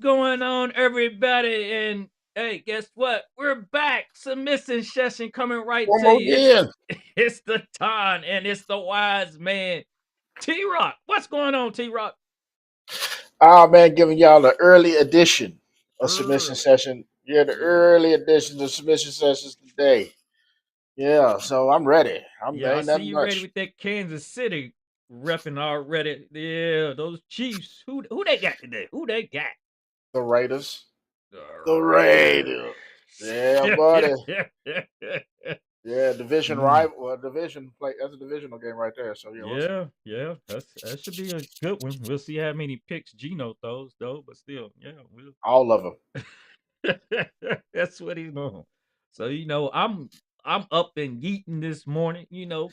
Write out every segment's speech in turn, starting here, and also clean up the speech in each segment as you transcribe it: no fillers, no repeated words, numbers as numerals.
going on, everybody? And hey, guess what? We're back. Submission session coming right One to more you. It's again. it's the Ton and it's the wise man, T Rock. What's going on, T Rock? Oh man, giving y'all the early edition of submission Early. session. Yeah, the Yeah. early edition of submission sessions today. Yeah, so I'm ready. Yeah, I Ain't see nothing you ready much. with that Kansas City repping already. Yeah, those Chiefs. Who they got today? Who they got? The Raiders. The The Raiders. Raiders. Yeah, buddy. Yeah, division Mm. rival. Well, division play. That's a divisional game right there. So yeah, we'll see. Yeah, that should be a good one. We'll see how many picks Gino throws, though. But still, yeah, All of them. that's what he's doing. So I'm up and eating this morning.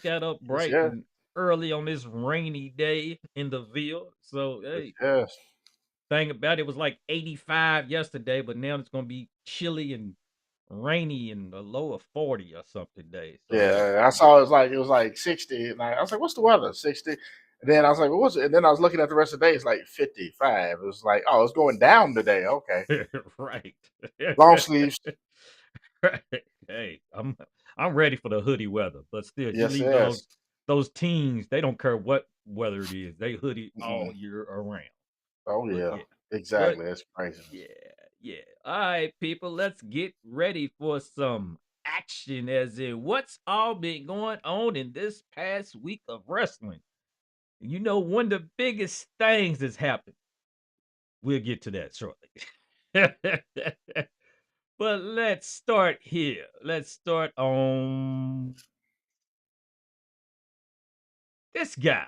Got up Yes, bright yes, and early on this rainy day in the Ville. So yes, hey, yes. thing about it was like 85 yesterday, but now it's gonna be chilly and rainy and a low of 40 or something today. So hey, Yeah, I saw it was like 60, and I was like, "What's the weather?" 60. And then I was like, "Well, what's it?" And then I was looking at the rest of the day. It's like 55. It was like, "Oh, it's going down today." Okay, right. long sleeves. Right. Hey, I'm ready for the hoodie weather, but still, you Yes, leave yes. those teens, they don't care what weather it is. They hoodie all Mm-mm. year around. Oh But yeah, yeah. But exactly. That's crazy. yeah, yeah. All right, people, let's get ready for some action as in what's all been going on in this past week of wrestling. One of the biggest things that's happened. We'll get to that shortly. But let's start here. Let's start on this guy.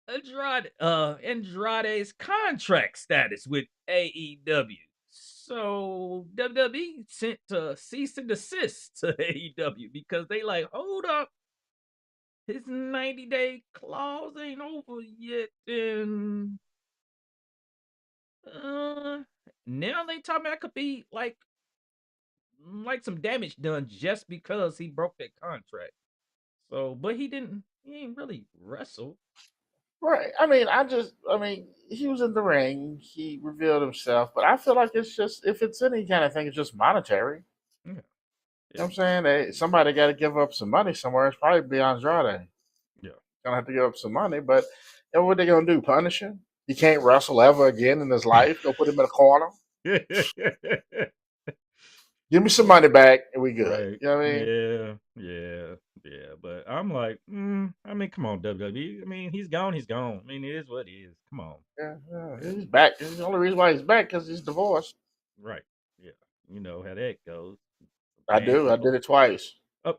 Andrade's contract status with AEW. So WWE sent a cease and desist to AEW because they like, hold up, his 90-day clause ain't over yet. And uh now they talking about could be like some damage done just because he broke that contract. So, but he ain't really wrestle. Right. I mean, he was in the ring. He revealed himself, but I feel like it's just if it's any kind of thing, it's just monetary. Yeah, You know yeah, what I'm saying? Somebody got to give up some money somewhere. It's probably beyond Andrade. yeah. Gonna have to give up some money, but what they gonna do? Punish him? He can't wrestle ever again in his life. Go put him in a corner. Give me some money back, and we good. Right. You know what I mean? Yeah, yeah, yeah. But I'm like, I mean, come on, WWE. I mean, he's gone. He's gone. I mean, it is what it is. Come on. Yeah, yeah. Yeah, He's back. This is the only reason why he's back because he's divorced. right. Yeah. You know how that goes. I Bad do. I did divorce. it twice. Oh,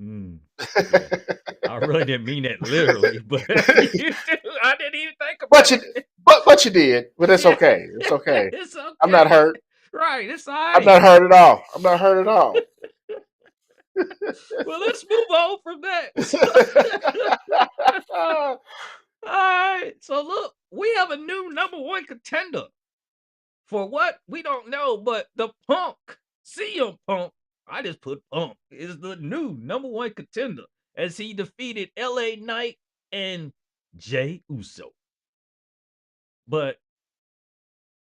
mm, yeah. I really didn't mean that literally, but you do. I didn't even think but about you, it. but you did. But it's Yeah, okay. It's okay. it's I'm not okay. hurt. Right, it's all I'm right. not hurt at all. I'm not hurt at all. Well, let's move on from that. All right. So look, we have a new number one contender for what we don't know, but the Punk, CM Punk. I just put Punk is the new number one contender as he defeated LA Knight and Jay Uso. But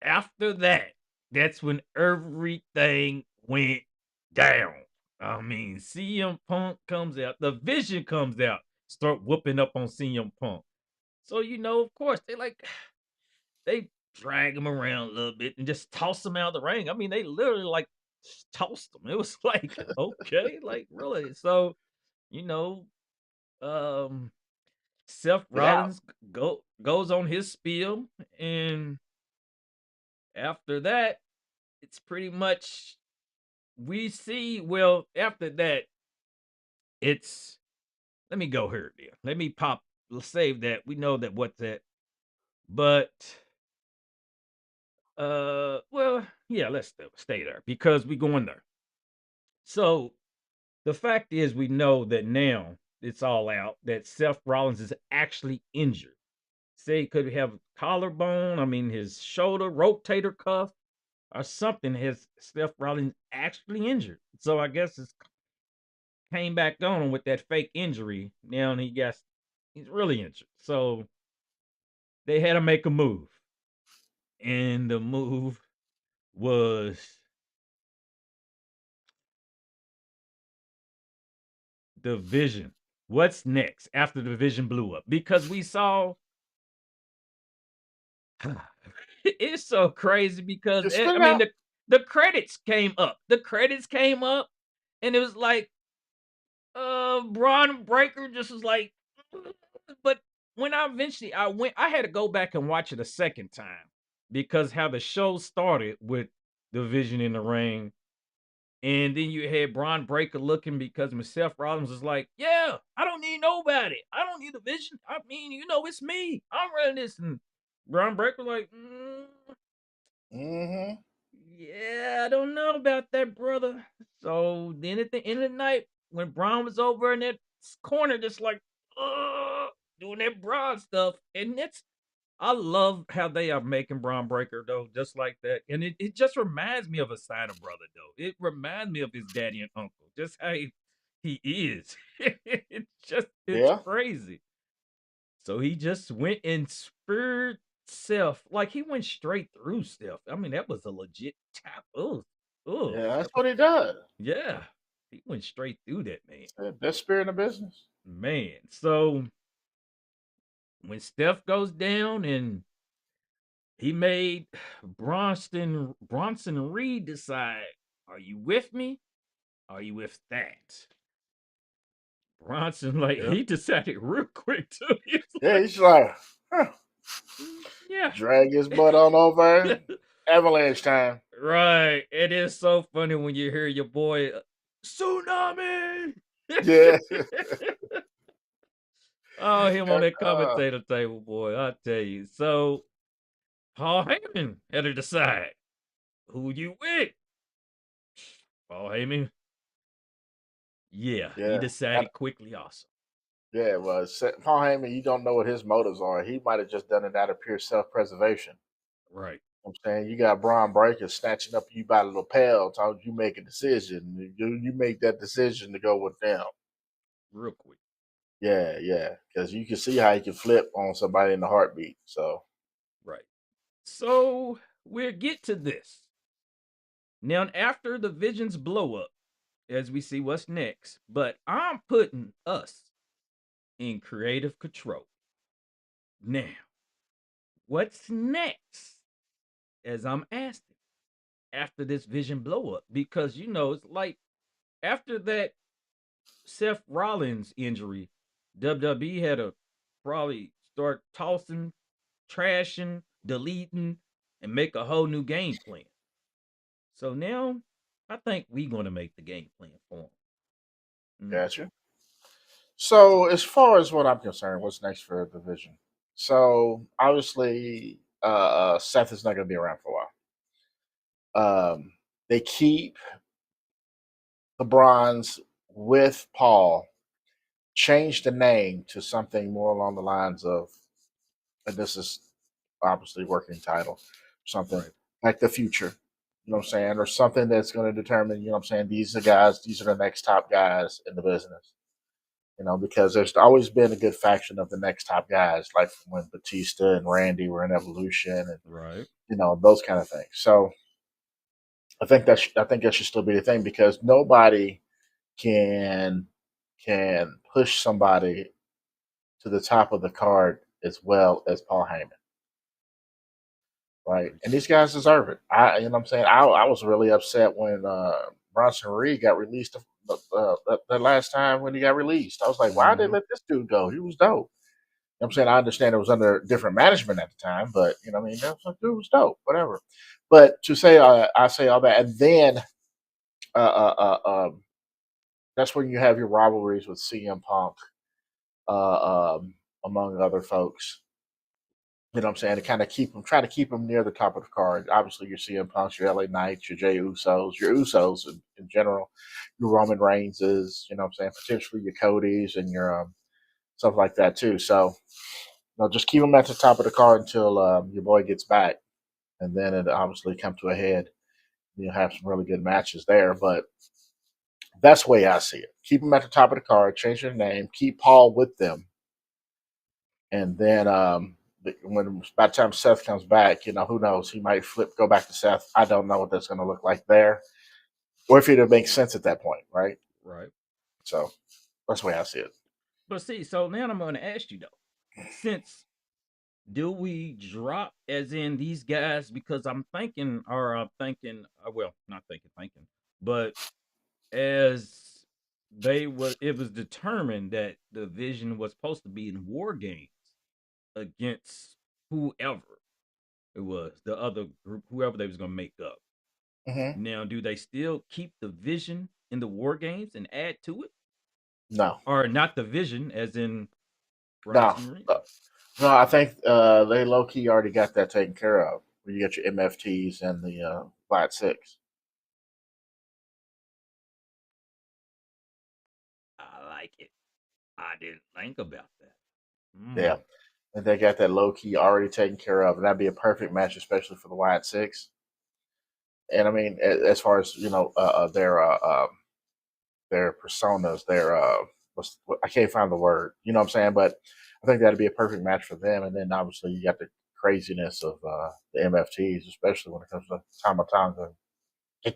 after that, that's when everything went down. I mean, CM Punk comes out, the Vision comes out, start whooping up on CM Punk. So of course, they drag him around a little bit and just toss him out of the ring. I mean, they literally tossed him. It was like, okay, like really. So, you know, um Seth Get out. Rollins goes on his spiel, and after that, it's pretty much we see. Well, after that, it's let me go here. Then. Let me pop. Let's save that. We know that what's that, but well, yeah, let's stay there because we going there. So the fact is, we know that now it's all out that Seth Rollins is actually injured. Say he could have collarbone, I mean his shoulder, rotator cuff, or something has Seth Rollins actually injured. So I guess it's came back on with that fake injury. Now and he's really injured. So they had to make a move. And the move was the Vision. What's next after the Vision blew up? Because we saw it's so crazy because Just spit I it mean out. the credits came up. The credits came up and it was like Braun Breaker just was like but when I had to go back and watch it a second time because how the show started with the Vision in the ring. And then you had Braun Breaker looking because Seth Rollins was like, "Yeah, I don't need nobody. I don't need a Vision. I mean, it's me. I'm running this." And Braun Breaker like, Mm-hmm. "Yeah, I don't know about that, brother." So then at the end of the night, when Braun was over in that corner, just like, doing that Braun stuff, and I love how they are making Braun Breaker though, just like that. And it just reminds me of a Steiner brother though. It reminds me of his daddy and uncle, just how he is. It's Yeah. crazy. So he just went and speared Seth. Like he went straight through Seth. I mean, that was a legit tap. Oh, oh, Yeah, that's what he does. yeah. He went straight through that man. Best spirit in the business. Man. So when Steph goes down and he made Bronson Reed decide, are you with me? Are you with that? Bronson, like, Yeah. he decided real quick too. He's Yeah, like, he's like, huh. yeah. Drag his butt on over. Avalanche time. Right. It is so funny when you hear your boy Tsunami. Yeah. Oh, him on that uh, commentator table, boy. I tell you. So Paul Heyman had to decide who you with. Paul Heyman, yeah, he yeah. decided quickly also. Yeah, well, Paul Heyman, you don't know what his motives are. He might have just done it out of pure self-preservation. Right. I'm saying you got Braun Breaker snatching up you by the lapel, telling you make a decision. You make that decision to go with them. Real quick. Yeah, yeah, because you can see how he can flip on somebody in the heartbeat. So Right. So we'll get to this. Now, after the visions blow up, as we see what's next, but I'm putting us in creative control. Now, what's next? As I'm asking after this vision blow up, because it's like after that Seth Rollins injury, WWE had to probably start tossing, trashing, deleting, and make a whole new game plan. So now I think we're going to make the game plan for him. gotcha. So as far as what I'm concerned, what's next for the division? So obviously, Seth is not going to be around for a while. They keep the bronze with Paul, change the name to something more along the lines of, and this is obviously working title, something Right. like the future, you know what I'm saying, or something that's going to determine, you know what I'm saying, these are guys, these are the next top guys in the business, because there's always been a good faction of the next top guys, like when Batista and Randy were in Evolution, and Right. those kind of things. So I think that should still be the thing because nobody can push somebody to the top of the card as well as Paul Heyman, right? Very And these very guys true. deserve it. You know what I'm saying? I was really upset when Bronson Reed got released the last time when he got released. I was like, why did they Mm-hmm. let this dude go? He was dope. You know what I'm saying? I understand it was under different management at the time, but I mean, that dude was dope, whatever. But to say, I say all that, and then uh, uh, that's when you have your rivalries with CM Punk, among other folks. You know what I'm saying? To kind of try to keep them near the top of the card. Obviously, your CM Punks, your LA Knights, your Jey Usos, your Usos in general, your Roman Reigns, you know what I'm saying? Potentially your Codys and your stuff like that too. So, just keep them at the top of the card until your boy gets back. And then it obviously come to a head. You'll have some really good matches there. But that's the way I see it. Keep them at the top of the card, change their name, keep Paul with them, and then when by the time Seth comes back, who knows? He might go back to Seth. I don't know what that's going to look like there, or if it makes sense at that point, right? Right. So that's the way I see it. But see, so now I'm going to ask you though, since do we drop as in these guys? Because I'm thinking, or I'm thinking, well, not thinking, but as it was determined that the vision was supposed to be in war games against whoever it was, the other group, whoever they was gonna make up. Mm-hmm. Now, do they still keep the vision in the war games and add to it, No, or not the vision as in no, Bronson Reed? no. I think they low key already got that taken care of. When you get your MFTs and the Flat Six. I like it. I didn't think about that. Yeah, Mm. and they got that low key already taken care of, and that'd be a perfect match, especially for the Wyatt Six. And I mean, as far as their personas, I can't find the word. You know what I'm saying? But I think that'd be a perfect match for them. And then obviously you got the craziness of the MFTs, especially when it comes to Tama Tonga. You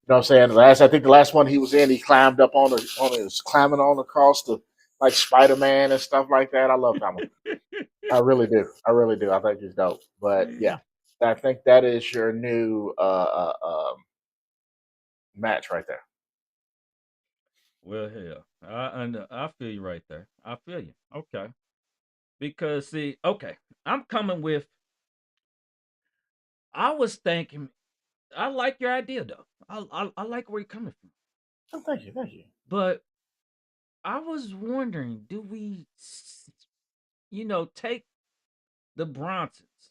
know what I'm saying? I think the last one he was in, he climbed up climbing on across the like Spider Man and stuff like that. I love Tama. I really do. I really do. I think he's dope. But yeah, I think that is your new match right there. Well, hell, I feel you right there. I feel you. Okay, because see, okay, I'm coming with. I was thinking, I like your idea though. I like where you're coming from, Oh, thank you, thank you. but I was wondering, do we, take the Bronsons,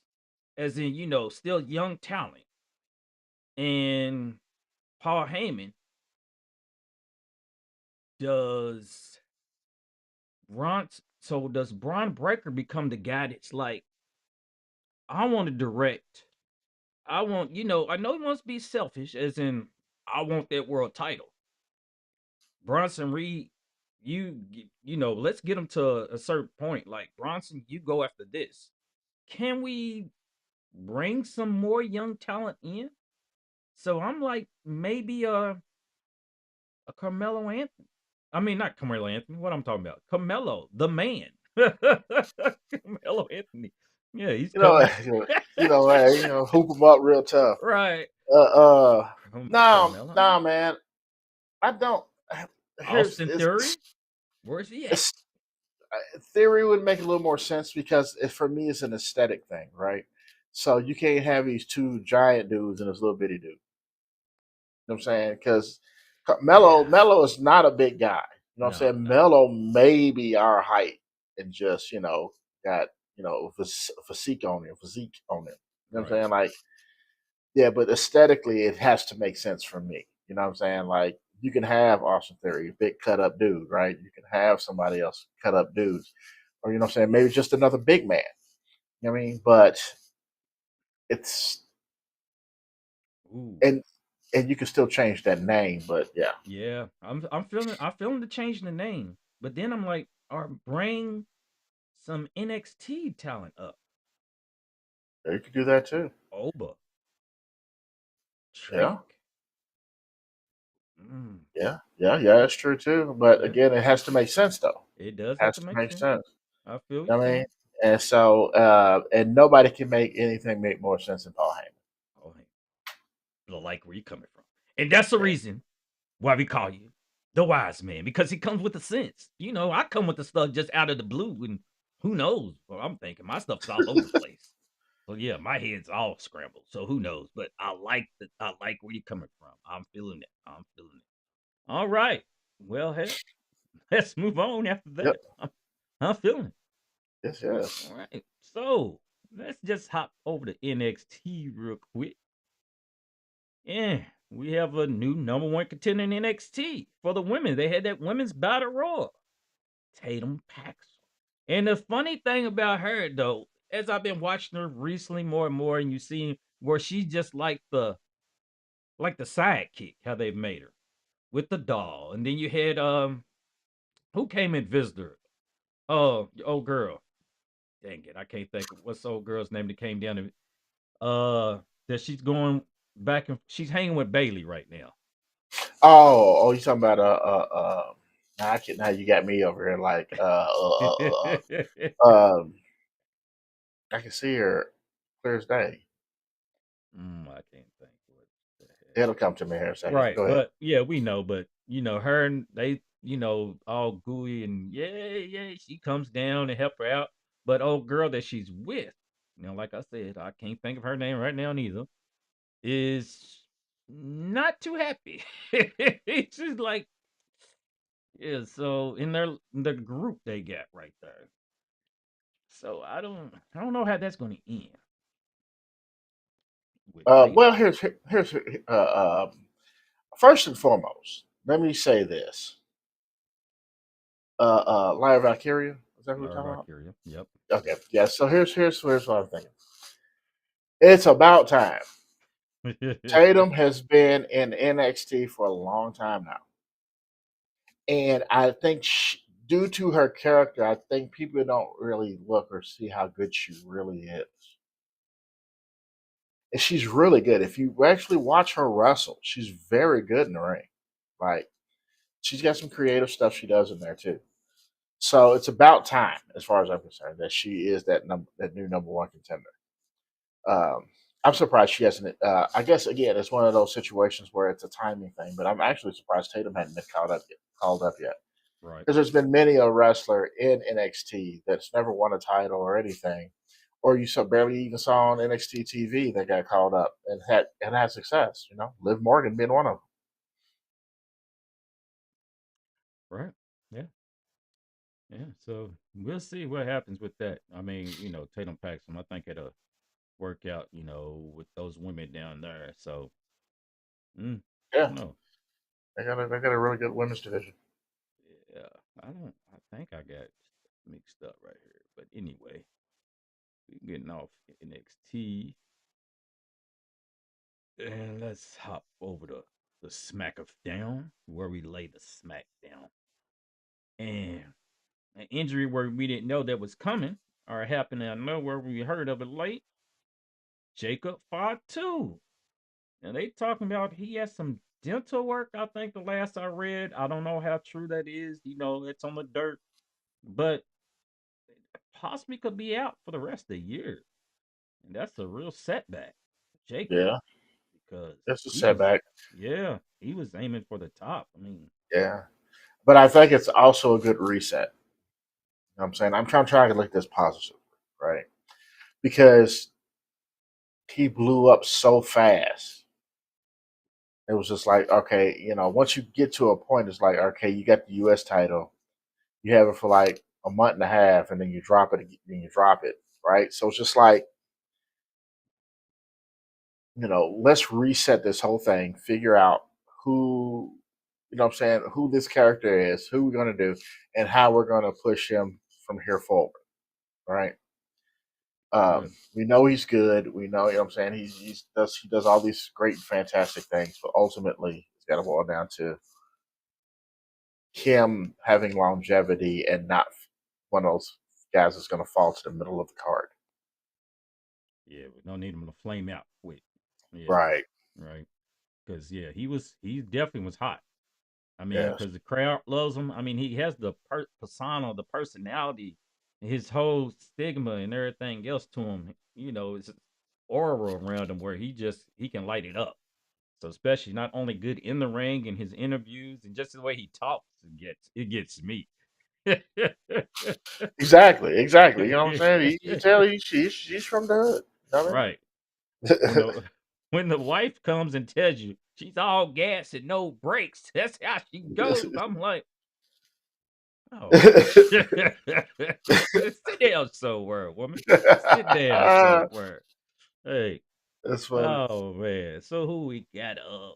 as in still young talent, and Paul Heyman does does Braun Breaker become the guy that's like, I want to direct. I want, I know he wants to be selfish, as in, I want that world title. Bronson Reed, let's get him to a certain point. Like, Bronson, you go after this. Can we bring some more young talent in? So I'm like, maybe a Carmelo Anthony. I mean, not Carmelo Anthony. What I'm talking about? Carmelo, the man. Carmelo Anthony. Yeah, he's You know, coming. hoop them up real tough. Right. Uh, uh, no, Carmelo. no, man. I don't. Here's Austin Theory. Where's he at? it's theory would make a little more sense because for me it's an aesthetic thing, right? So you can't have these two giant dudes and this little bitty dude. You know what I'm saying? Because Yeah. Mello is not a big guy. You know what I'm No, saying? no. Mello may be our height and just got physique on him, physique on him. You know what I'm Right. saying? Like, yeah, but aesthetically, it has to make sense for me. You know what I'm saying? Like, you can have Austin Theory, big cut up dude, right? You can have somebody else cut up dudes, or you know what I'm saying? Maybe just another big man. You know what I mean? But it's Ooh. and and you can still change that name, but yeah, Yeah. I'm feeling to change the name. But then I'm like, or bring some NXT talent up. you could do that too. Oba. Yeah, Trick. Mm, yeah, that's true too. But yeah. again, it has to make sense though. It does It have has to to make make sense. sense. I feel You you know what I though. mean? And so, and nobody can make anything make more sense than Paul Heyman. Oh, hey, I like where you're coming from. And that's the reason why we call you the wise man, because he comes with the sense. I come with the stuff just out of the blue, and who knows? Well, I'm thinking my stuff's all over the place. So yeah, my head's all scrambled. So who knows? But I like where you're coming from. I'm feeling it. I'm feeling it. All right. Well, hell, let's move on after Yep. that. I'm feeling it. Yes, yes. All right. So let's just hop over to NXT real quick. Yeah, we have a new number one contender in NXT for the women. They had that women's battle royal, Tatum Paxson. And the funny thing about her, though, as I've been watching her recently more and more, and you see where she's just like the sidekick, how they've made her with the doll. And then you had Who came and visited her? Old girl. Dang it, I can't think of what's the old girl's name that came down to that she's going back and she's hanging with Bailey right now. Oh, you talking about now I can now you got me over here like I can see her clear as day. I can't think what the heck. It'll come to me here in a second. Right, Go ahead. but yeah, we know, but her and they, all gooey and yeah, she comes down to help her out. But old girl that she's with, like I said, I can't think of her name right now neither, is not too happy. It's just like, yeah, so in the group they got right there. So I don't know how that's gonna end with Well, Tatum. here's first and foremost. Let me say this. Lyra Valkyria. Is that who we're Laura talking about? Valkyria. Yep. Okay. Yeah. So here's what I'm thinking. It's about time. Tatum has been in NXT for a long time now, and I think due to her character, I think people don't really look or see how good she really is. And she's really good. If you actually watch her wrestle, she's very good in the ring. Like she's got some creative stuff she does in there too. So it's about time, as far as I'm concerned, that she is that new number one contender. Um, I'm surprised she hasn't. I guess again, it's one of those situations where it's a timing thing. But I'm actually surprised Tatum hadn't been called up yet, Right. because there's been many a wrestler in NXT that's never won a title or anything, or you barely even saw on NXT TV that got called up and had success. Liv Morgan being one of Right. Yeah. Yeah. So we'll see what happens with that. I mean, Tatum Paxson, I think it'll work out, with those women down there. So them. I Yeah, don't know. they got a really good women's division. Yeah. I think I got mixed up right here. But anyway, we getting off NXT. And let's hop over to the Smack of Down, where we lay the smack down. And an injury where we didn't know that was coming or happening out of nowhere. We heard of it late. Jacob Fatu. And they talking about he has some dental work. I think the last I read. I don't know how true that is. It's on the dirt, but possibly could be out for the rest of the year. And that's a real setback for Jacob Yeah, because it's a he was, setback. yeah, he was aiming for the top. I mean, Yeah, but I think it's also a good reset. I'm saying I'm trying to look at this positively, right? Because he blew up so fast. It was just like, okay, once you get to a point, it's like, okay, you got the U.S. title, you have it for like a month and a half, and then you drop it, right? So it's just like, let's reset this whole thing, figure out who, what I'm saying, who this character is, who we're going to do, and how we're going to push him from here forward, right? right. We know he's good. We know, what I'm saying, he does all these great, fantastic things, but ultimately, it's got to boil down to him having longevity and not one of those guys that's going to fall to the middle of the card. Yeah, we don't need him to flame out quick. Yeah, Right. right. Because yeah, he definitely was hot. I mean, Yes. because the crowd loves him. I mean, he has the persona, the personality, his whole stigma and everything else to him. It's aura around him where he can light it up. So especially not only good in the ring and his interviews and just the way he talks, it gets me. Exactly. Exactly. You know what I'm saying? You tell she's from the hood. You know Right. what I When mean? the when the wife comes and tells you she's all gas and no brakes, that's how she goes. I'm like, oh, sit down somewhere, woman. Sit down somewhere. Hey, That's funny. oh man. So who we got up?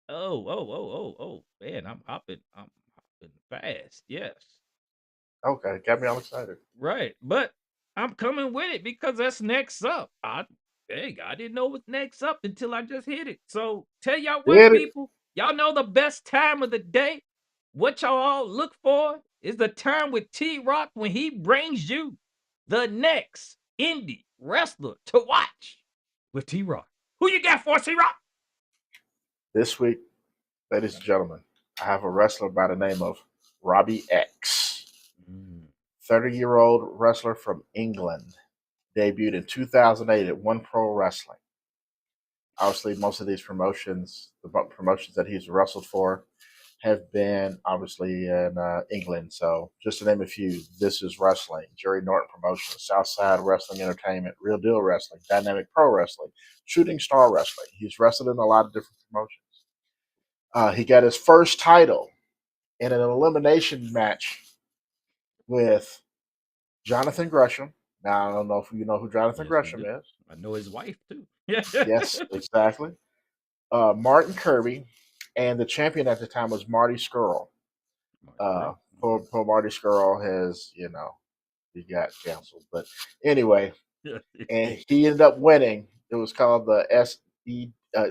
Oh, man, I'm hopping fast. Yes. Okay, got me all excited. Right. But I'm coming with it because that's next up. I didn't know what's next up until I just hit it. So tell y'all what, Did it? people, y'all know the best time of the day, what y'all all look for is the time with T-Rock when he brings you the next indie wrestler to watch with T-Rock. Who you got for T-Rock? This week, ladies and gentlemen, I have a wrestler by the name of Robbie X. 30-year-old wrestler from England. Debuted in 2008 at One Pro Wrestling. Obviously, most of these promotions, the promotions that he's wrestled for, have been obviously in England. So, just to name a few, This Is Wrestling, Jerry Norton Promotions, Southside Wrestling Entertainment, Real Deal Wrestling, Dynamic Pro Wrestling, Shooting Star Wrestling. He's wrestled in a lot of different promotions. He got his first title in an elimination match with Jonathan Gresham. Now, I don't know if you know who Jonathan Yes, we Gresham do. is. I know his wife too. Yes, exactly. Martin Kirby, and the champion at the time was Marty Skrull. Poor Marty Skrull has, he got canceled. But anyway, and he ended up winning. It was called the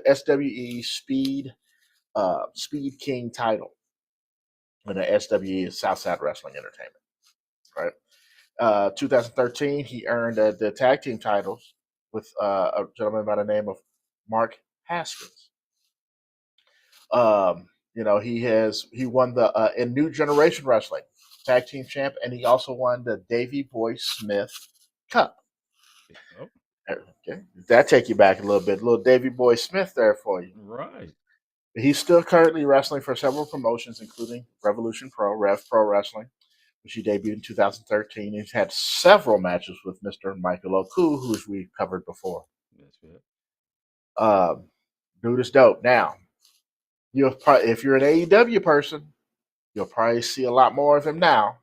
SWE Speed King title, and the SWE is Southside Wrestling Entertainment, right? 2013, he earned the tag team titles with a gentleman by the name of Mark Haskins. He won the in New Generation Wrestling tag team champ, and he also won the Davey Boy Smith Cup. Oh, Okay, that take you back a little bit, a little Davey Boy Smith there for you. right. He's still currently wrestling for several promotions, including Revolution Pro, Rev Pro Wrestling, which he debuted in 2013. He's had several matches with Mr. Michael Oku, who we've covered before. That's it. Dude is dope. Now, if you're an AEW person, you'll probably see a lot more of him now,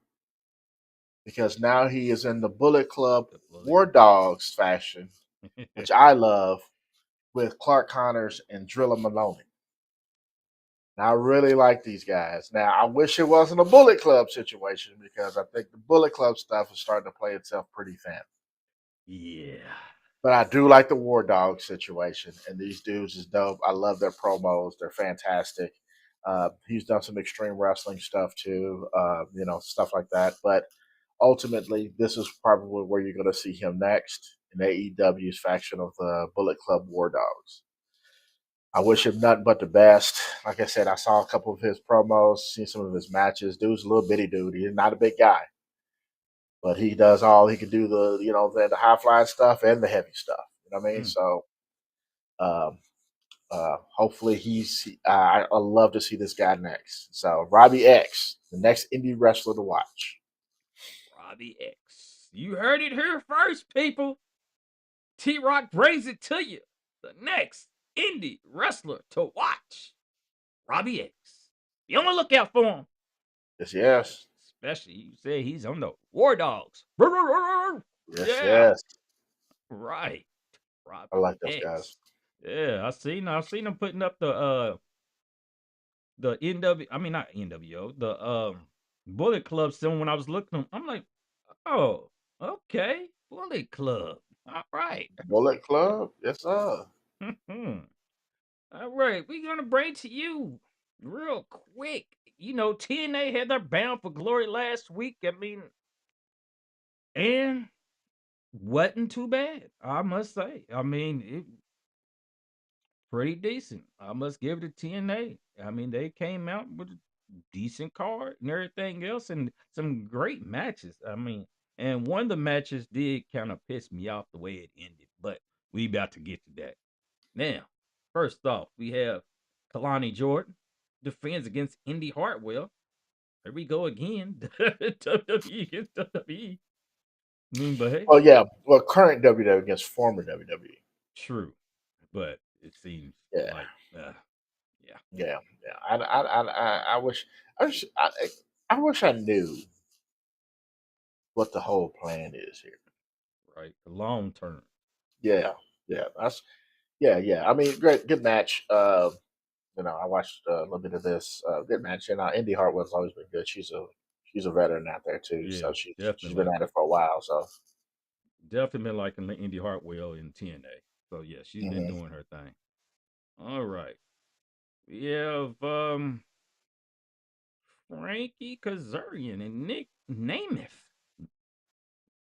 because now he is in the Bullet Club War Dogs fashion, which I love, with Clark Connors and Drilla Maloney. Now, I really like these guys. Now, I wish it wasn't a Bullet Club situation, because I think the Bullet Club stuff is starting to play itself pretty thin. Yeah. But I do like the War Dog situation, and these dudes is dope. I love their promos; they're fantastic. He's done some Extreme Wrestling stuff too, stuff like that. But ultimately, this is probably where you're going to see him next in AEW's faction of the Bullet Club War Dogs. I wish him nothing but the best. Like I said, I saw a couple of his promos, seen some of his matches. Dude's a little bitty dude. He's not a big guy, but he does all. He can do the high flying stuff and the heavy stuff. You know what I mean? So um, hopefully I love to see this guy next. So Robbie X, the next indie wrestler to watch. Robbie X. You heard it here first, people. T-Rock brings it to you. The next indie wrestler to watch. Robbie X. Be on the lookout for him. Yes. Especially, you say he's on the War Dogs. Yes, Yeah. yes. Right. I Robbie like those guys. X. Yeah, I've seen him putting up the NW, I mean not NWO, the Bullet Club soon when I was looking at them. I'm like, oh, okay. Bullet Club. All right. Bullet Club? Yes, sir. All right, we're gonna bring to you real quick. TNA had their Bound for Glory last week. I mean, and wasn't too bad, I must say. I mean, it pretty decent. I must give it to TNA. I mean, they came out with a decent card and everything else, and some great matches. I mean, and one of the matches did kind of piss me off the way it ended, but we about to get to that. Now, first off, we have Kalani Jordan defends against Indy Hartwell. Here we go again. WWE against WWE. I mean, but hey, Oh yeah. Well, current WWE against former WWE. true. But it seems Yeah, like, yeah, yeah, yeah. I wish, I wish I knew what the whole plan is here. right. The long term. Yeah, yeah. Yeah. I mean, great, good match. I watched a little bit of this. Good match. Indy Hartwell's always been good. She's a veteran out there too, Yeah, so she's definitely been like at it for a while. So definitely been liking Indy Hartwell in TNA. So yeah, she's been mhm. doing her thing. All right. We have Frankie Kazarian and Nick Namath.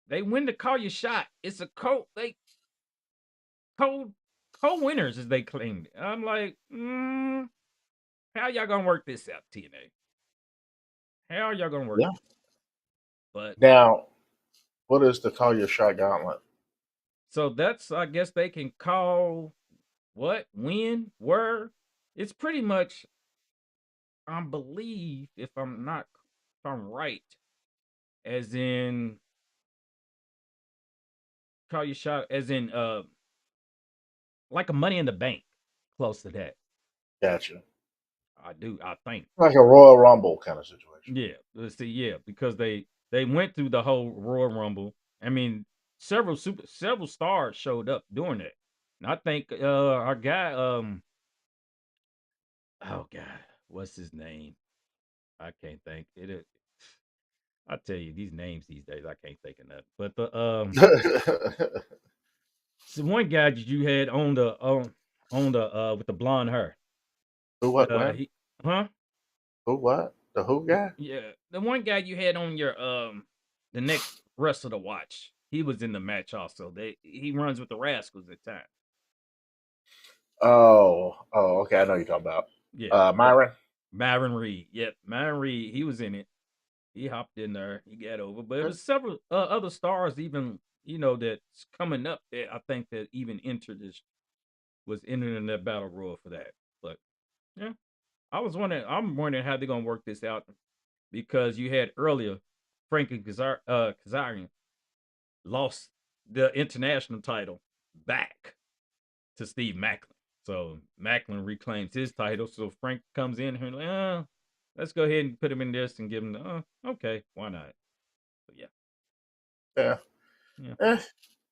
They win to call your shot. It's a co winners as they claimed. I'm like, how y'all gonna work this out, TNA? How y'all gonna work Yeah. this? But Now, what is the call your shot gauntlet? so that's I guess they can call what, when, where. It's pretty much I believe if I'm right, as in call your shot as in like a money in the bank. Close to that. Gotcha. I think. Like a Royal Rumble kind of situation. Yeah. Let's see, yeah, because they went through the whole Royal Rumble. I mean, several stars showed up doing it. And I think our guy oh god, what's his name? I can't think. I tell you, these names these days, I can't think of that. But so one guy that you had on the with the blonde hair. Who, what, when? He, huh? Who, what? The who guy? Yeah, the one guy you had on your the next wrestler to watch. He was in the match also. He runs with the Rascals at times. Oh, okay. I know you're talking about. Yeah, but Myron. Myron Reed. Yep, Myron Reed. He was in it. He hopped in there. He got over. But it was several other stars even that's coming up that I think that even entered this was entering that battle royal for that. But yeah, I'm wondering how they're gonna work this out because you had earlier Frankie Kazarian lost the international title back to Steve Macklin. So Macklin reclaims his title. So Frank comes in here and like, let's go ahead and put him in this and give him the, okay, why not? But yeah, Yeah. yeah,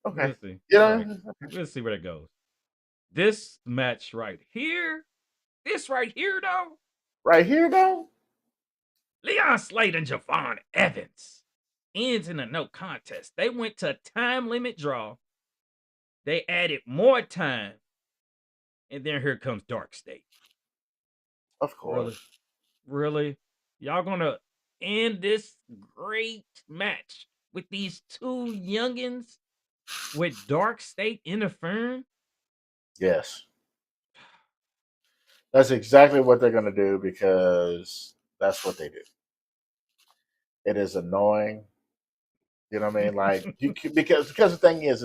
Okay. we'll see. All Yeah. right, we'll see where that goes. This match right here though, Right here, though. Leon Slade and Javon Evans ends in a no contest. They went to a time limit draw. They added more time, and then here comes Dark State. Of Really? course. Really? Y'all gonna end this great match with these two youngins with Dark State interfering? Yes. That's exactly what they're going to do because that's what they do. It is annoying. You know what I mean? Like because the thing is,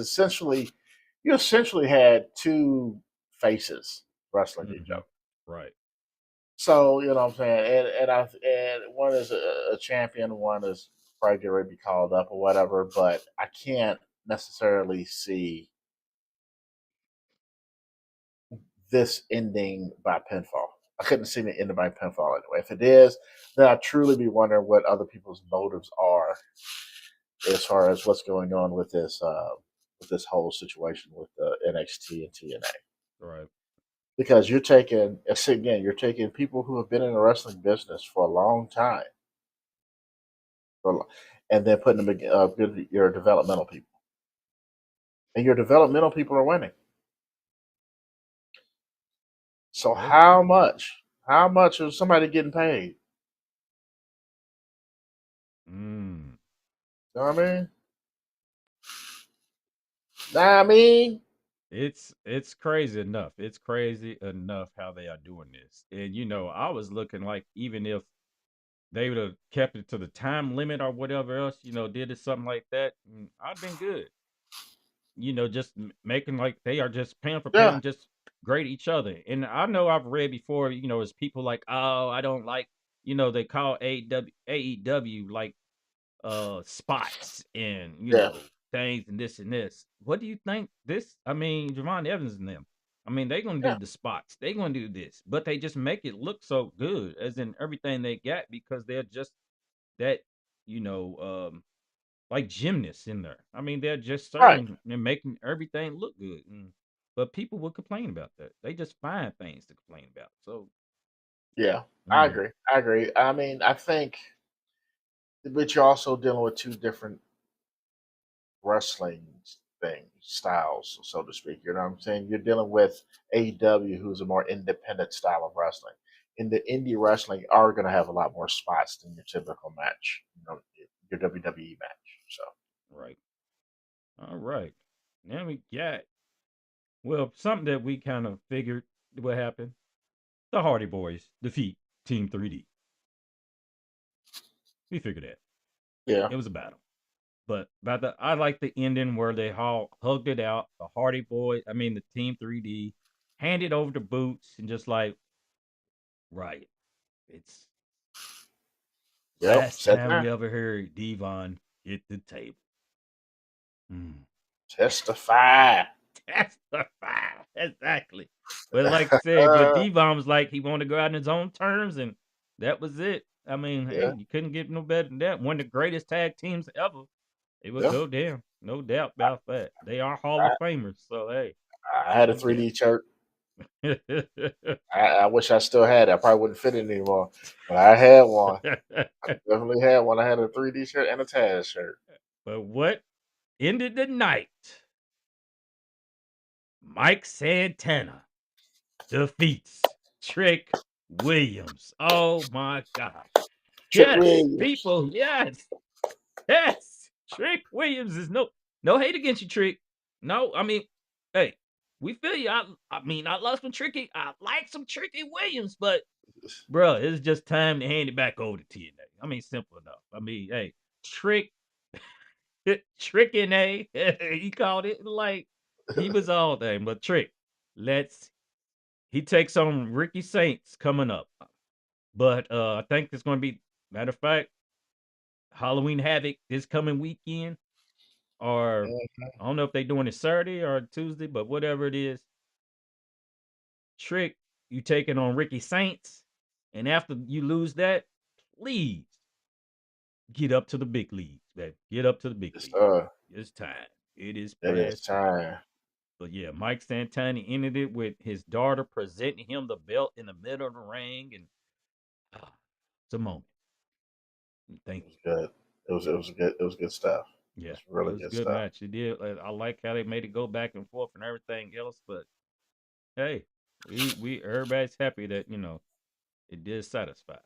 you essentially had two faces wrestling each Hmm. other. Right. So you know what I'm saying, and one is a champion, one is probably getting ready to be called up or whatever. But I can't necessarily see this ending by pinfall. I couldn't see it ending by pinfall anyway. If it is, then I truly be wondering what other people's motives are as far as what's going on with this whole situation with NXT and TNA. Right. Because you're taking people who have been in the wrestling business for a long time, and then putting them with your developmental people, and your developmental people are winning. So Well, how much? How much is somebody getting paid? mm, You know what I mean? Nah, I mean, it's crazy enough. It's crazy enough how they are doing this. And I was looking like even if they would have kept it to the time limit or whatever else, did it something like that, I'd been good. Just making like they are just pound for yeah, pound, just great each other. And I know I've read before, as people like, oh, I don't like, they call AEW like spots and yeah, things and this and this. What do you think this? I mean, Javon Evans and them. I mean, they're gonna do yeah, the spots. They're gonna do this, but they just make it look so good, as in everything they got, because they're just that, you know, um, like gymnasts in there. I mean, they're just right, serving and making everything look good. But people will complain about that. They just find things to complain about. So, yeah. you I know, agree. I agree. I mean, I think, but you're also dealing with two different wrestling things, styles, so to speak. You know what I'm saying? You're dealing with AEW, who's a more independent style of wrestling. in the indie wrestling are going to have a lot more spots than your typical match, your WWE match. So Right. All right. Now we got something that we kind of figured would happen. The Hardy Boys defeat Team 3D. We figured that. yeah, It was a battle. But I like the ending where they all hugged it out. The Hardy Boys, the Team 3D, handed over the boots and just like, right. It's yep, last set time we time, ever heard Devon hit the table. testify. That's the fire. Exactly. But like I said, but Devon was like he wanted to go out on his own terms, and that was it. Hey, Yeah, you couldn't get no better than that. One of the greatest tag teams ever. It would yeah. go down. No doubt about that. They are Hall of Famers. So hey, I had a no 3D shirt. doubt. I wish I still had it. I probably wouldn't fit it anymore, but I had one. I definitely had one. I had a 3D shirt and a Taz shirt. But what ended the night? Mike Santana defeats Trick Williams. Oh my gosh. Trick Yes, Williams. people, yes. Yes. Trick Williams is no hate against you, Trick. No, hey, we feel you. I love some Tricky. I like some Tricky Williams, but bro, it's just time to hand it back over to TNA. Simple enough. Hey, Trick Trick and A, he called it like he was all day, but Trick, he takes on Ricky Saints coming up. But I think it's going to be, matter of fact, Halloween Havoc this coming weekend, or I don't know if they're doing it Saturday or Tuesday, but whatever it is, Trick, you taking on Ricky Saints, and after you lose that, please get up to the big leagues, baby. Get up to the big It's, leagues. It's time. It is it is past time. time. But yeah, Mike Santana ended it with his daughter presenting him the belt in the middle of the ring, and it's a moment. It Thank was you. good. It was good. It was good stuff. It Yeah, was it really was a good good stuff. match. It did. I like how they made it go back and forth and everything else. But hey, we everybody's happy that it did satisfy.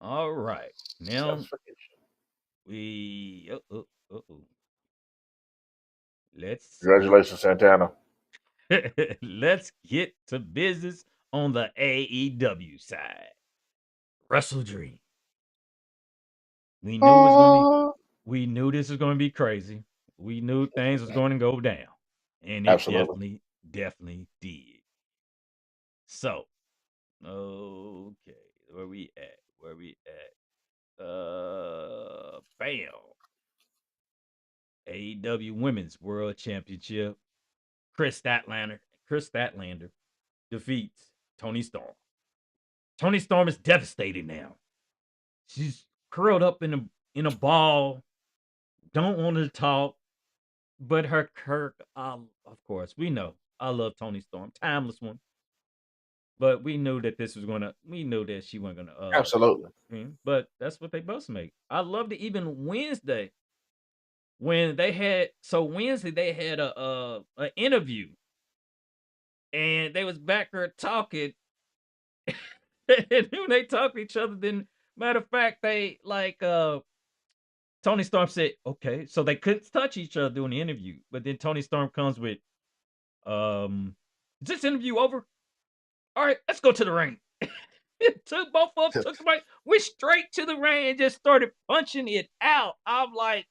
All right, now Satisfaction. we let's Congratulations, Santana. let's get to business on the AEW side. WrestleDream. We knew it was gonna be. Uh, We knew this was gonna be crazy. We knew things was going to go down, and it Absolutely. definitely did. So, okay, where we at? Where we at? Bam. AEW Women's World Championship. Chris Statlander defeats Tony Storm. Tony Storm is devastated now. She's curled up in a ball, don't want to talk, but of course, we know I love Tony Storm, timeless one. But we knew that we knew that she wasn't gonna Absolutely. but that's what they both make. I loved it even Wednesday when they had Wednesday they had a interview and they was back there talking and when they talk to each other, then matter of fact, they like Tony Storm said, okay, so they couldn't touch each other during the interview. But then Tony Storm comes with, is this interview over? All right, let's go to the ring. Took both of them, took the mic, went straight to the ring and just started punching it out. I'm like,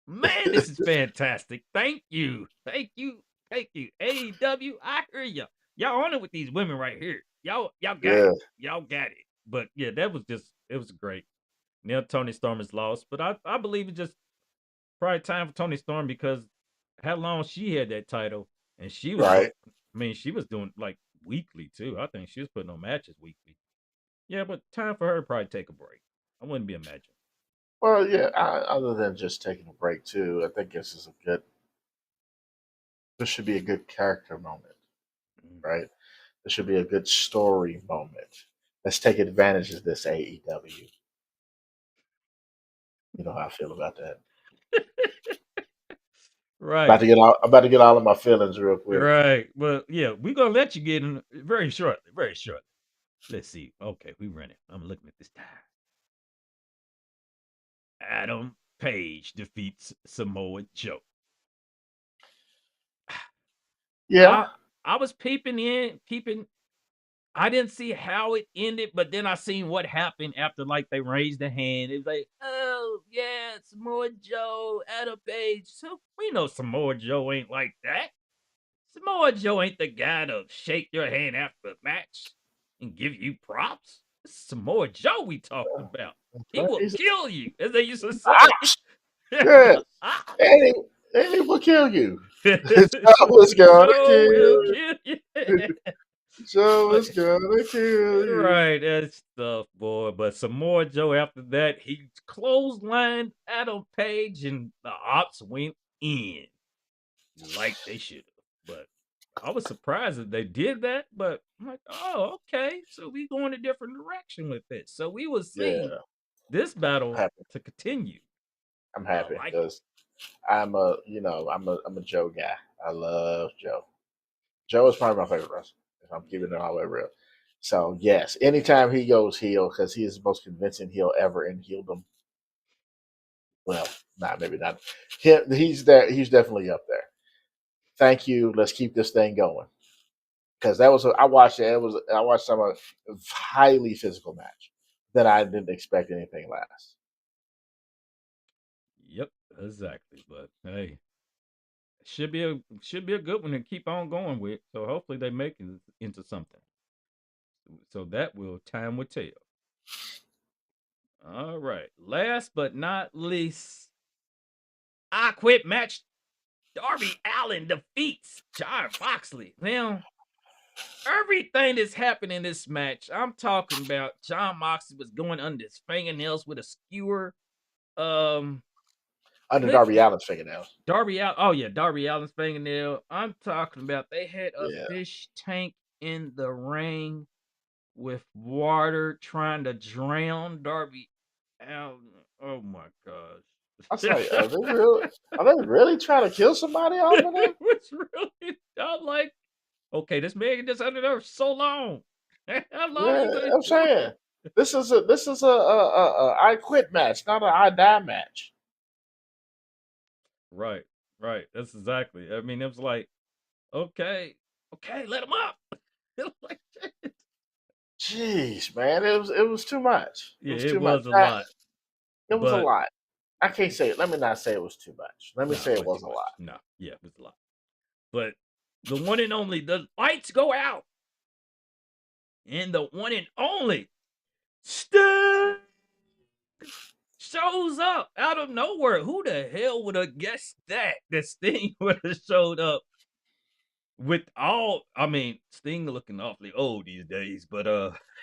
man, this is fantastic. Thank you. Thank you. Thank you. AEW, I hear you. Y'all on it with these women right here. Y'all got it. Yeah. Y'all got it. But yeah, it was great. Now Tony Storm is lost, but I believe it's just probably time for Tony Storm because how long she had that title and she was Right. she was doing like weekly too. I think she was putting on matches weekly. Yeah, but time for her to probably take a break. I wouldn't be imagining. Well, yeah. Other than just taking a break too, I think this is a good. This should be a good character moment, Mm. right? This should be a good story moment. Let's take advantage of this AEW. You know how I feel about that. Right. I'm about to get all of my feelings real quick. Right. Well, yeah, we're gonna let you get in very shortly. Very shortly. Let's see. Okay, we running. I'm looking at this time. Adam Page defeats Samoa Joe. Yeah. I was peeping. I didn't see how it ended, but then I seen what happened after like they raised the hand. It was like, oh yeah, Samoa Joe, Adam Page. So we know Samoa Joe ain't like that. Samoa Joe ain't the guy to shake your hand after a match and give you props. This is Samoa Joe we talking about. He will He's kill you, as they used to say. ops. The Yes. ops. And he will kill you. Joe is gonna Joe will kill. kill you. Joe But is gonna kill you. right, that stuff, boy. But Samoa Joe, after that, he clotheslined Adam Page, and the ops went in like they should have. But I was surprised that they did that. But I'm like, oh, okay. So we going a different direction with this. So we will see Yeah. this I'm battle happy. to continue. I'm I happy like it. because I'm a Joe guy. I love Joe. Joe is probably my favorite wrestler. If I'm keeping it all the way real. So yes, anytime he goes heel, because he is the most convincing heel ever in heeldom. Well, maybe not. He's there. He's definitely up there. Thank you. Let's keep this thing going. Because I watched it. I watched some of a highly physical match that I didn't expect anything less. Yep, exactly. But hey, should be a good one to keep on going with. So hopefully they make it into something. So that will time will tell. All right. Last but not least, I quit match. Darby Allin defeats John Moxley. Now, everything that's happened in this match, I'm talking about John Moxley was going under his fingernails with a skewer. Um, Under look Darby at Allin's fingernails. Darby Allin. Oh yeah, Darby Allin's fingernail. I'm talking about they had a Yeah. fish tank in the ring with water trying to drown Darby Allin. Oh my I was gosh. like, are they really trying to kill somebody off of It there? was really, I'm like, okay, this man just under there so long. How long Yeah, you gonna I'm do saying it? this is a I quit match, not an I die match. Right, right. That's exactly. I mean, it was like, okay, okay, let him up. Like, Jeez, man, it was too much. It yeah, was it too much. was a lot, It was a but lot. I can't say it. Let me not say it was too much. Let me no, say it it wasn't too was a much. lot. No, yeah, it was a lot. But the one and only, the lights go out, and the one and only Sting shows up out of nowhere. Who the hell would have guessed that Sting would have showed up with all? I mean, Sting looking awfully old these days, but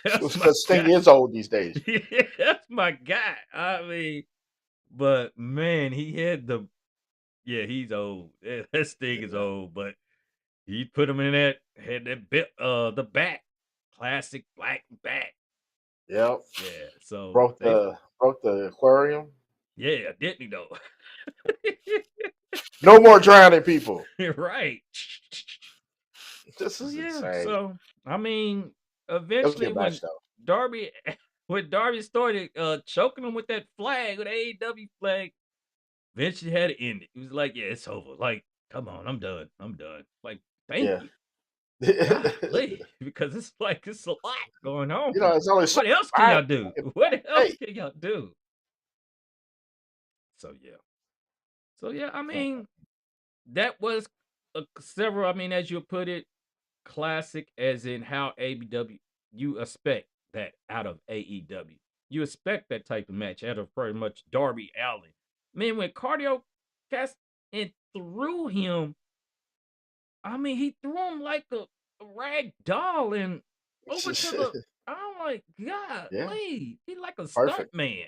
that's my Because Sting guy. is old these days. Yeah, that's my guy. I mean, but man, he had the yeah, he's old. That Sting is Yeah. old, but he put him in that had that bit the bat, classic black bat. Yep. Yeah, so Broke they the aquarium. yeah, didn't he though? No more drowning people. Right. This So is yeah, insane. so I mean, It was a eventually good match though. Darby when Darby started choking him with that flag, with the AEW flag, eventually had to end it. He was like, "Yeah, it's over. Like, come on, I'm done. I'm done." Like, thank Yeah. you, you golly, because it's like it's a lot going on know, here. it's only so What else can I y'all do? What else hey. can y'all do? So yeah, so yeah. I mean, that was several. I mean, as you put it, classic, as in how AEW you expect that out of AEW. You expect that type of match out of pretty much Darby Allin. Man, when Cardio cast and threw him, I mean, he threw him like a rag doll and over to the. I'm like, God, Yeah, Lee, he like a stunt perfect. man.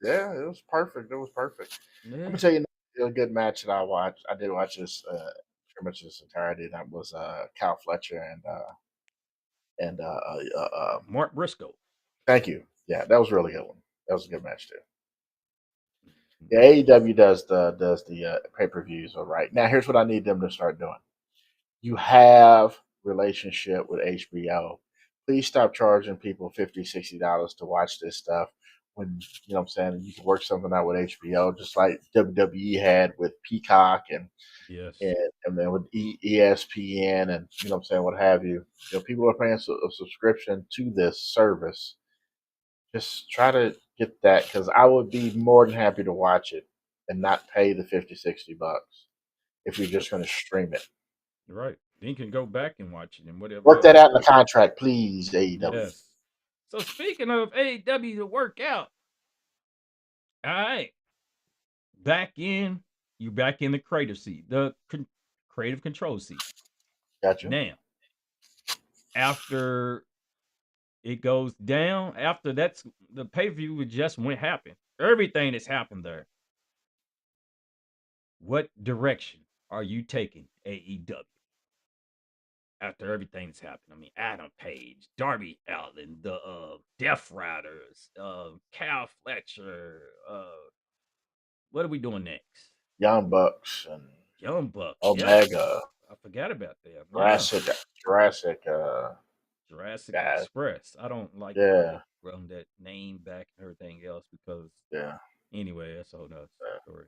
Yeah, it was perfect. It was perfect. Let me Yeah, tell you a good match that I watched. I did watch this pretty much this entirety. That was Cal Fletcher and Mark Briscoe. thank you. Yeah, that was a really good one. That was a good match too. Yeah, Mhm. AEW does the pay per views all right. Now here's what I need them to start doing. You have relationship with HBO. please stop charging people $50, $60 to watch this stuff when you know what I'm saying you can work something out with HBO, just like WWE had with Peacock Yes. and then with ESPN and you know what I'm saying what have you. You know, people are paying a subscription to this service. Just try to get that because I would be more than happy to watch it and not pay the 50, $60 if you're Yep. just going to stream it. You're right. Then you can go back and watch it and whatever Work else. that out in the contract, please, AEW. Yes. So speaking of AEW to work out, all right, you're back in the creative seat, the creative control seat. Got you? Now, after it goes down, after that's the pay per view just went happen. Everything that's happened there. What direction are you taking AEW after everything that's happened? I mean, Adam Page, Darby Allin, the Death Riders, Cal Fletcher. What are we doing next? Young Bucks and Young Bucks. Yes, Omega, I forgot about them. Yeah, Jurassic, Jurassic Jurassic guys. Express. I don't like how they Yeah, run that name back and everything else because yeah, anyway, that's a whole nother story.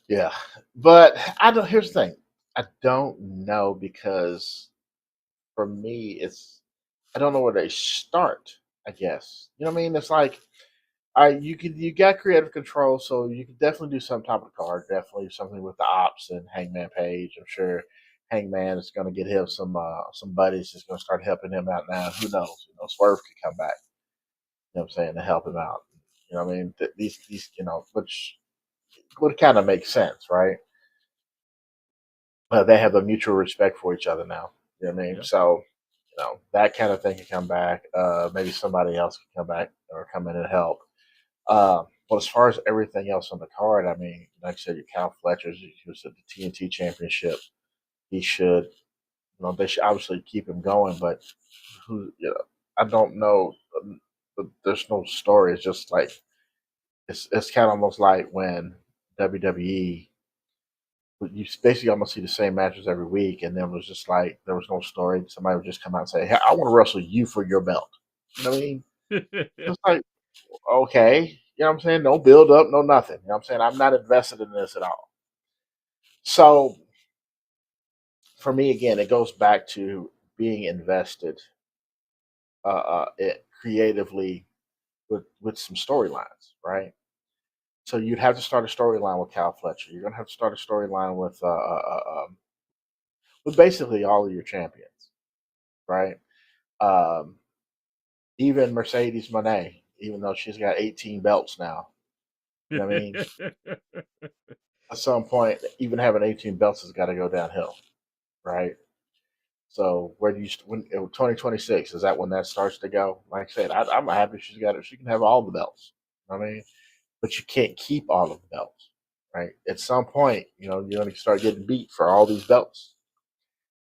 yeah. But I don't. Here's the thing. I don't know because for me, it's I don't know where they start. I guess you know what I mean. It's like you got creative control, so you can definitely do some top of the card. Definitely something with the ops and Hangman Page. I'm sure Hangman is going to get him some buddies that's going to start helping him out now. Who knows? You know, Swerve could come back. You know what I'm saying to help him out. You know what I mean? These you know, which would kind of make sense, right? They have a mutual respect for each other now. You know what I mean? Yeah. So you know that kind of thing can come back. Maybe somebody else can come back or come in and help. But as far as everything else on the card, I mean, like I said, your Cal Fletcher's, he was at the TNT Championship. He should, you know, they should obviously keep him going. But who, you know, I don't know. There's no story. It's just like it's kind of almost like when WWE. You basically almost see the same matches every week, and then it was just like there was no story. Somebody would just come out and say, "Hey, I want to wrestle you for your belt." You know what I mean? It's like, okay, you know what I'm saying? No build up, no nothing. You know what I'm saying? I'm not invested in this at all. So for me, again, it goes back to being invested creatively with some storylines, right? So you'd have to start a storyline with Cal Fletcher. You're gonna have to start a storyline with basically all of your champions, right? Um, even Mercedes Monet, even though she's got 18 belts now. You know what I mean? At some point, even having 18 belts has got to go downhill, right? So where do you when 2026 is that when that starts to go? Like I said, I'm happy she's got it. She can have all the belts. I mean, but you can't keep all of the belts, right? At some point, you know, you're going to start getting beat for all these belts.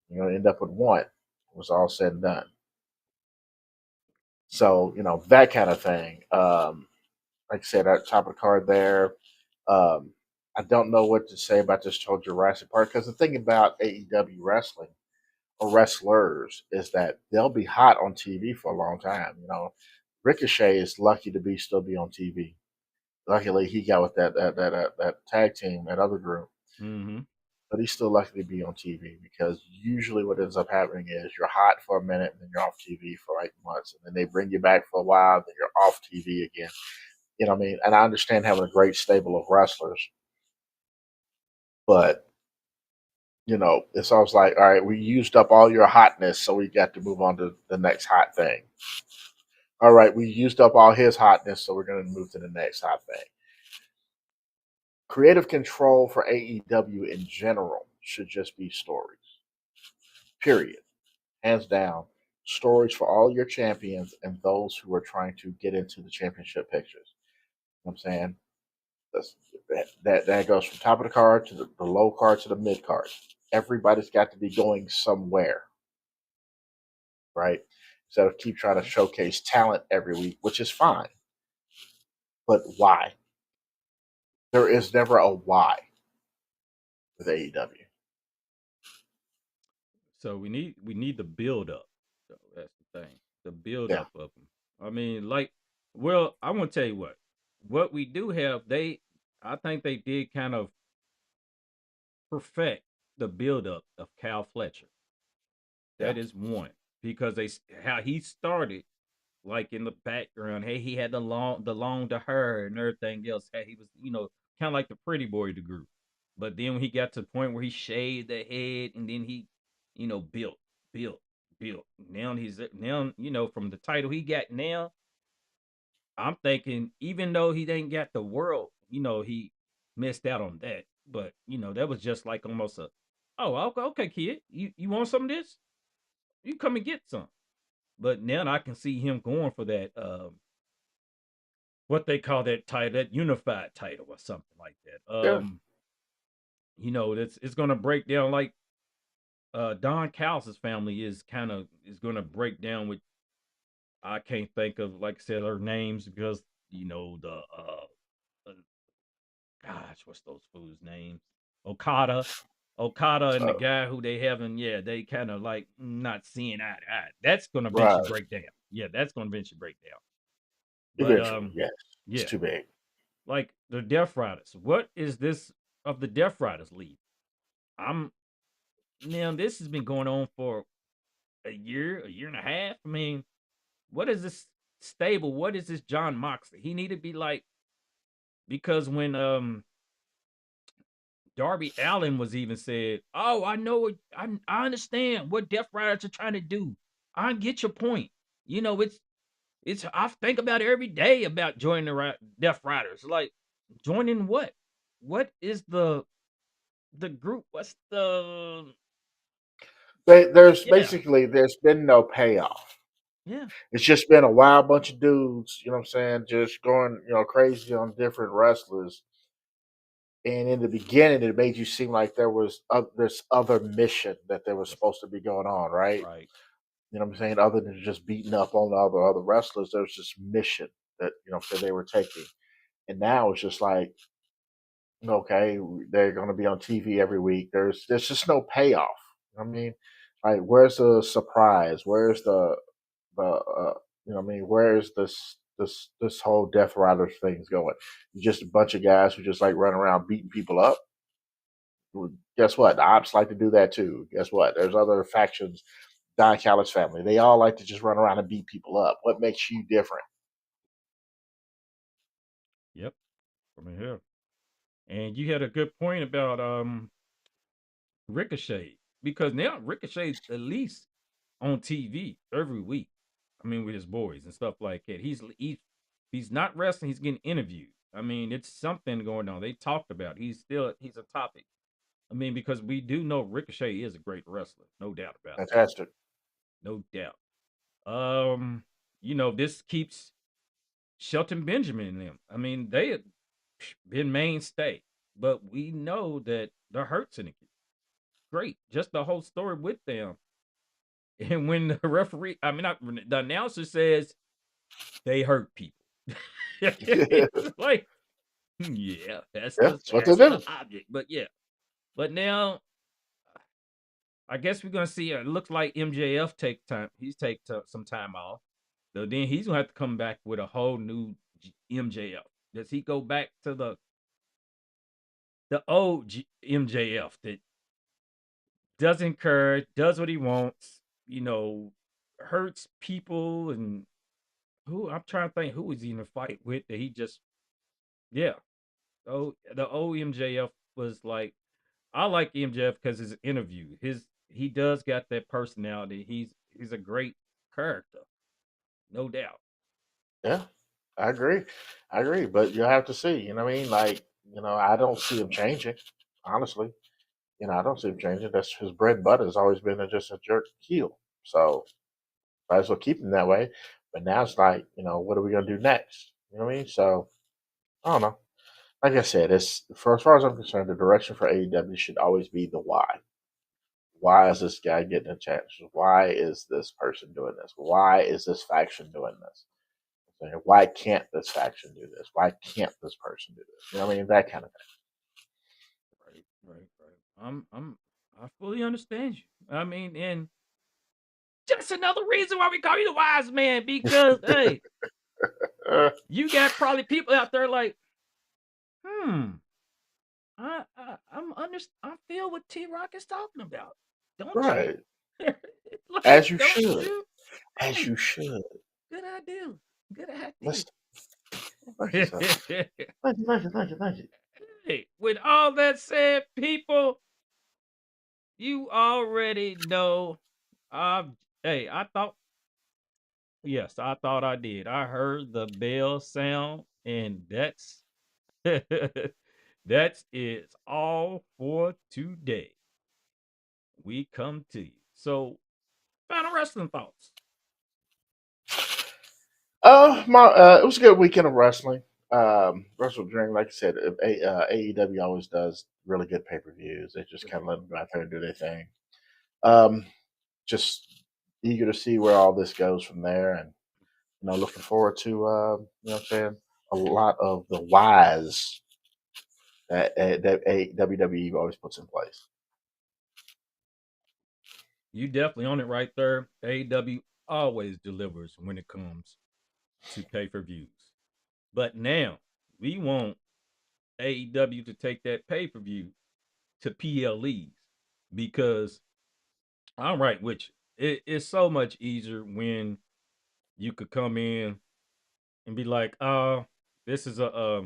You're going to end up with one. It was all said and done. So you know that kind of thing. Like I said, at top of the card there. Um, I don't know what to say about this whole Jurassic Park because the thing about AEW wrestling or wrestlers is that they'll be hot on TV for a long time. You know, Ricochet is lucky to be still be on TV. Luckily, he got with that tag team, that other group, Mm-hmm. but he's still lucky to be on TV because usually what ends up happening is you're hot for a minute and then you're off TV for like months, and then they bring you back for a while, then you're off TV again. You know what I mean? And I understand having a great stable of wrestlers, but you know, it's always like, all right, we used up all your hotness, so we got to move on to the next hot thing. All right, we used up all his hotness, so we're going to move to the next hot thing. Creative control for AEW in general should just be stories. Period. Hands down. Stories for all your champions and those who are trying to get into the championship pictures. You know what I'm saying? That's, that goes from top of the card to the low card to the mid card. Everybody's got to be going somewhere, right? Instead of keep trying to showcase talent every week, which is fine. But why? There is never a why with AEW. So we need the build up. So thing, the build Yeah, up of them. I mean, like, well, I want to tell you what we do have. I think they did kind of perfect the build up of Cal Fletcher. yeah, That is one because how he started like in the background. Hey, he had the long to her and everything else. Hey, he was kind of like the pretty boy of the group. But then when he got to the point where he shaved the head and then he built, built, built. Now from the title he got now, I'm thinking even though he didn't get the world, he missed out on that. But that was just like almost oh, okay, kid, you want some of this? You come and get some. But now I can see him going for that what they call that title, that unified title or something like that. yeah. That's it's gonna break down like Don Callis' family is gonna break down with I can't think of like I said her names because the uh gosh, what's those fools' names? Okada. Okada and the So, guy who they haven't, yeah, they kind of like not seeing eye to eye. That's gonna eventually right. break down. Yeah, that's gonna eventually break down. But Eventually, yes. It's yeah, too big. like the Death Riders. What is this of the Death Riders league? I'm Now this has been going on for a year and a half. I mean, what is this stable? What is this John Moxley? He need to be like because when Darby Allen was even said, "Oh, I know what I understand what Death Riders are trying to do. I get your point. It's I think about it every day about joining the Death Riders. Like joining what? What is the group? What's the yeah There's been no payoff. yeah It's just been a wild bunch of dudes, you know what I'm saying, just going, crazy on different wrestlers. And in the beginning, it made you seem like there was this other mission that there was yes supposed to be going on, right? right You know what I'm saying? Other than just beating up on the other wrestlers, there was this mission that that they were taking. And now it's just like, okay, they're going to be on TV every week. There's just no payoff. I mean, like, where's the surprise? Where's the where's this whole Death Riders thing's going? Just a bunch of guys who just like run around beating people up. Well, guess what? The ops like to do that too. Guess what? There's other factions. Don Callis family. They all like to just run around and beat people up. What makes you different? yep from here. And you had a good point about Ricochet because now Ricochet's at least on TV every week. I mean, with his boys and stuff like that. He's not wrestling. He's getting interviewed. I mean, it's something going on. They talked about. He's a topic. I mean, because we do know Ricochet is a great wrestler, no doubt about that, Fantastic. no doubt. This keeps Shelton Benjamin in them. I mean, they have been mainstay, but we know that the hurts in it. Great, just the whole story with them. And when the referee, I mean, not, the announcer says they hurt people. Yeah, It's like, yeah, that's what they that's do. the object. But yeah, but now I guess we're gonna see. It looks like MJF take time. He's some time off. So then he's gonna have to come back with a whole new MJF. Does he go back to the old MJF that doesn't care, does what he wants, hurts people and who I'm trying to think who was he in a fight with that he just yeah. Oh, the old MJF was like I like MJF because his interview, he does got that personality. He's a great character, no doubt. Yeah, I agree. I agree. But you'll have to see. You know what I mean? Like, I don't see him changing. Honestly, I don't see him changing. That's his bread and butter has always been just a jerk heel. So might as well keep him that way. But now it's like, what are we gonna do next? You know what I mean? So I don't know. Like I said, it's for as far as I'm concerned, the direction for AEW should always be the why. Why is this guy getting a chance? Why is this person doing this? Why is this faction doing this? Why can't this faction do this? Why can't this person do this? You know what I mean? That kind of Right, right, right. I fully understand you. I mean, and That's another reason why we call you the wise man, because hey, you got probably people out there like, I feel what T-Rock is talking about. Don't you? Right. Like, As you don't should. you? As Hey, you should. good idea. Good idea. Let's thank you, sir. Thank you, thank you, thank you, thank you. Hey, with all that said, people, you already know. Hey, yes, I thought I did. I heard the bell sound, and that's it's all for today. We come to you. So, final wrestling thoughts. It was a good weekend of wrestling. WrestleDream, like I said, AEW always does really good pay per views. They just kind of let them go out there and do their thing. Um, just eager to see where all this goes from there, and looking forward to what I'm saying, a lot of the whys that WWE always puts in place. You definitely on it right there. AEW always delivers when it comes to pay per views. But now we want AEW to take that pay per view to PLEs, because I'm right with you. It's so much easier when you could come in and be like, this is a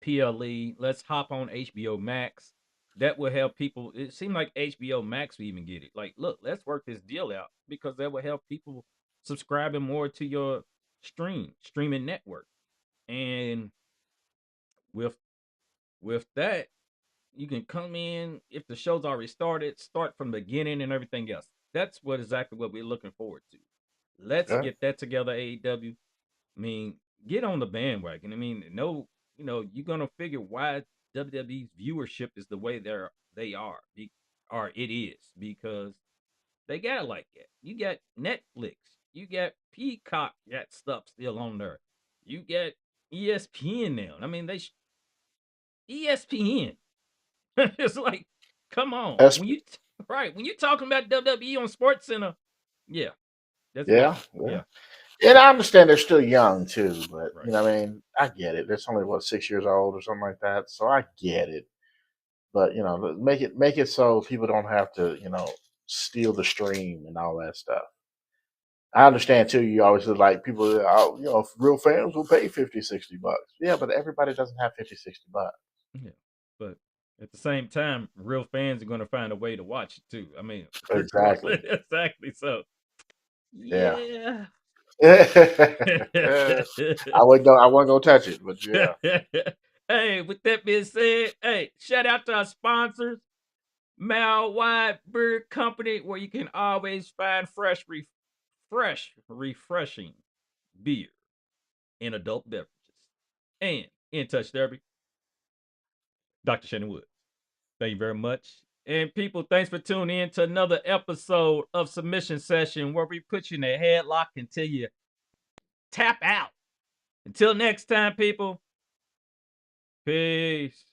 PLE. Let's hop on HBO Max. That will help people. It seemed like HBO Max would even get it. Like, look, let's work this deal out, because that will help people subscribing more to your streaming network. And with that, you can come in if the show's already started, start from the beginning and everything else. That's exactly what we're looking forward to. Let's Yeah. get that together, AEW. I mean, get on the bandwagon. I mean, no, you're gonna figure why WWE's viewership is the way they are, or it is, because they got it like that. You got Netflix, you got Peacock, got stuff still on there. You got ESPN now. I mean, ESPN. It's like, come on, That's, when you're talking about WWE on Sports Center, yeah, that's why, yeah, yeah. yeah, And I understand they're still young too, but right. I mean, I get it. It's only 6 years old or something like that, so I get it. But make it so people don't have to steal the stream and all that stuff. I understand too. You always like people. Real fans will pay $50-$60. Yeah, but everybody doesn't have $50-$60. Yeah, but at the same time, real fans are going to find a way to watch it too. I mean, regardless, Exactly. exactly. So, Yeah. yeah. I wasn't gonna touch it, but yeah. Hey, with that being said, hey, shout out to our sponsors, Mile Wide Beer Company, where you can always find refreshing beer in adult beverages, and In Touch Therapy, Dr. Shannon Wood. Thank you very much. And people, thanks for tuning in to another episode of Submission Session, where we put you in a headlock until you tap out. Until next time, people. Peace.